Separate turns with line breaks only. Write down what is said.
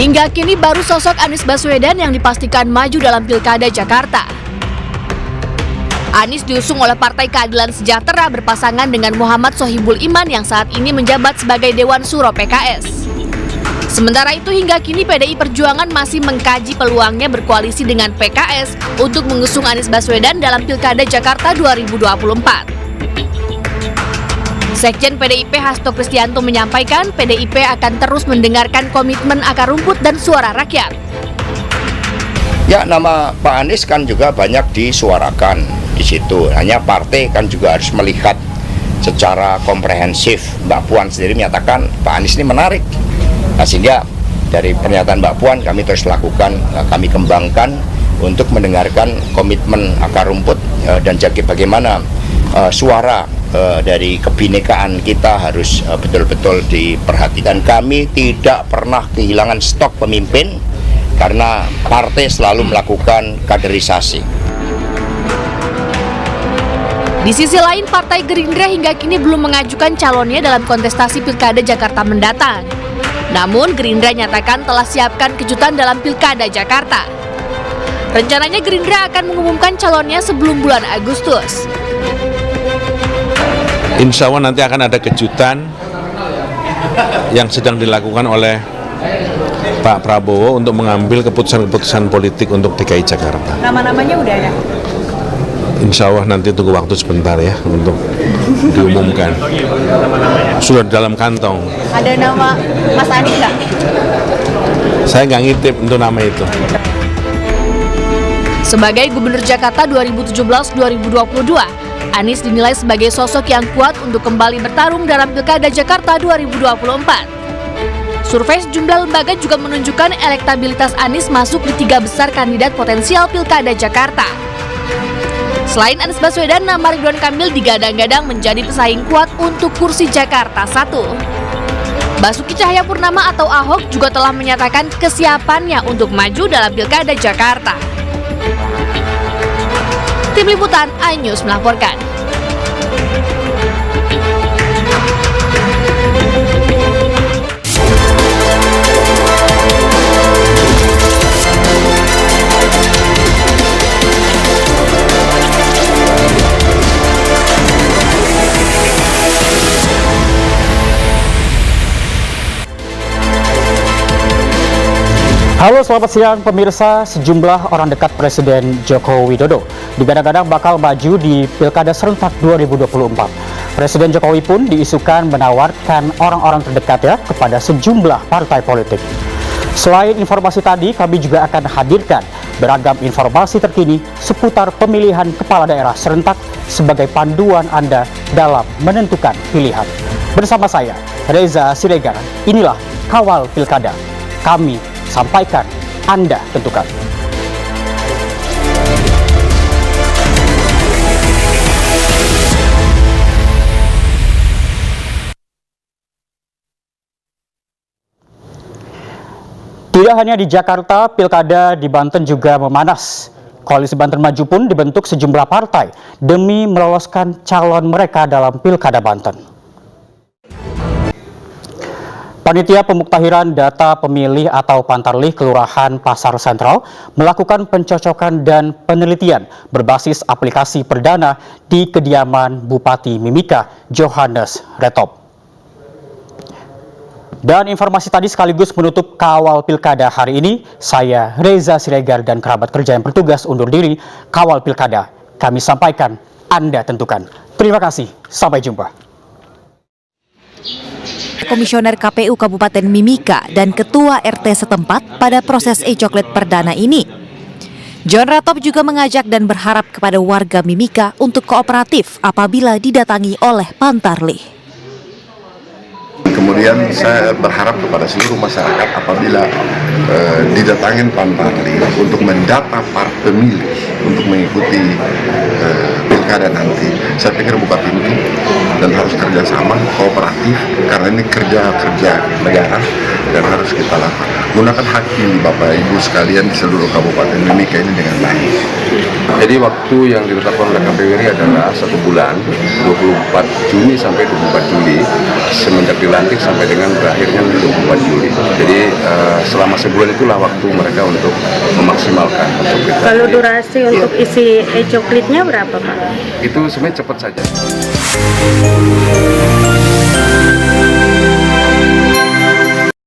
Hingga kini baru sosok Anies Baswedan yang dipastikan maju dalam Pilkada Jakarta. Anies diusung oleh Partai Keadilan Sejahtera berpasangan dengan Muhammad Sohibul Iman yang saat ini menjabat sebagai Dewan Suro PKS. Sementara itu hingga kini PDI Perjuangan masih mengkaji peluangnya berkoalisi dengan PKS untuk mengusung Anies Baswedan dalam Pilkada Jakarta 2024. Sekjen PDIP Hasto Kristianto menyampaikan PDIP akan terus mendengarkan komitmen akar rumput dan suara rakyat.
Ya, nama Pak Anies kan juga banyak disuarakan di situ. Hanya partai kan juga harus melihat secara komprehensif. Mbak Puan sendiri menyatakan Pak Anies ini menarik. Nah, sehingga dari pernyataan Mbak Puan kami terus lakukan, kami kembangkan untuk mendengarkan komitmen akar rumput dan jadi bagaimana suara dari kebinekaan kita harus betul-betul diperhatikan. Kami tidak pernah kehilangan stok pemimpin karena partai selalu melakukan kaderisasi.
Di sisi lain, Partai Gerindra hingga kini belum mengajukan calonnya dalam kontestasi Pilkada Jakarta mendatang. Namun, Gerindra nyatakan telah siapkan kejutan dalam Pilkada Jakarta. Rencananya Gerindra akan mengumumkan calonnya sebelum bulan Agustus.
Insya Allah nanti akan ada kejutan yang sedang dilakukan oleh Pak Prabowo untuk mengambil keputusan-keputusan politik untuk DKI Jakarta.
Nama-namanya udah ada?
Insya Allah nanti tunggu waktu sebentar ya untuk diumumkan. Sudah dalam kantong.
Ada nama Mas Anies nggak?
Saya nggak ngintip untuk nama itu.
Sebagai Gubernur Jakarta 2017-2022, Anies dinilai sebagai sosok yang kuat untuk kembali bertarung dalam Pilkada Jakarta 2024. Survei sejumlah lembaga juga menunjukkan elektabilitas Anies masuk di 3 besar kandidat potensial Pilkada Jakarta. Selain Anies Baswedan, nama Ridwan Kamil digadang-gadang menjadi pesaing kuat untuk kursi Jakarta 1. Basuki Cahayapurnama atau Ahok juga telah menyatakan kesiapannya untuk maju dalam Pilkada Jakarta. Tim Liputan iNews melaporkan.
Halo, selamat siang pemirsa. Sejumlah orang dekat Presiden Joko Widodo digadang-gadang bakal maju di Pilkada serentak 2024. Presiden Jokowi pun diisukan menawarkan orang-orang terdekatnya kepada sejumlah partai politik. Selain informasi tadi, kami juga akan hadirkan beragam informasi terkini seputar pemilihan kepala daerah serentak sebagai panduan Anda dalam menentukan pilihan. Bersama saya, Reza Siregar, inilah Kawal Pilkada. Kami sampaikan, Anda tentukan. Tidak hanya di Jakarta, Pilkada di Banten juga memanas. Koalisi Banten Maju pun dibentuk sejumlah partai demi meloloskan calon mereka dalam Pilkada Banten. Panitia Pemuktahiran Data Pemilih atau Pantarlih Kelurahan Pasar Sentral melakukan pencocokan dan penelitian berbasis aplikasi perdana di kediaman Bupati Mimika, Johannes Retop. Dan informasi tadi sekaligus menutup Kawal Pilkada hari ini. Saya Reza Siregar dan kerabat kerja yang bertugas undur diri. Kawal Pilkada kami sampaikan, Anda tentukan. Terima kasih, sampai jumpa.
Komisioner KPU Kabupaten Mimika dan Ketua RT setempat pada proses e-coklat perdana ini. John Retop juga mengajak dan berharap kepada warga Mimika untuk kooperatif apabila didatangi oleh Pantarlih.
Kemudian saya berharap kepada seluruh masyarakat apabila didatangin Pantarlih untuk mendata para pemilih untuk mengikuti pilkada nanti. Saya pikir Bupati itu dan harus kerjasama, kooperatif, karena ini kerja negara dan harus kita lakukan. Gunakan hak pilih Bapak Ibu sekalian di seluruh Kabupaten Mimika ini dengan baik.
Jadi waktu yang ditetapkan oleh KPU ini adalah 1 bulan, 24 Juni sampai 24 Juli, semenjak dilantik sampai dengan berakhirnya 24 Juli. Jadi selama sebulan itulah waktu mereka untuk memaksimalkan untuk pilkada.
Kalau durasi untuk isi e-coklitnya berapa Pak?
Itu sebenarnya cepat saja.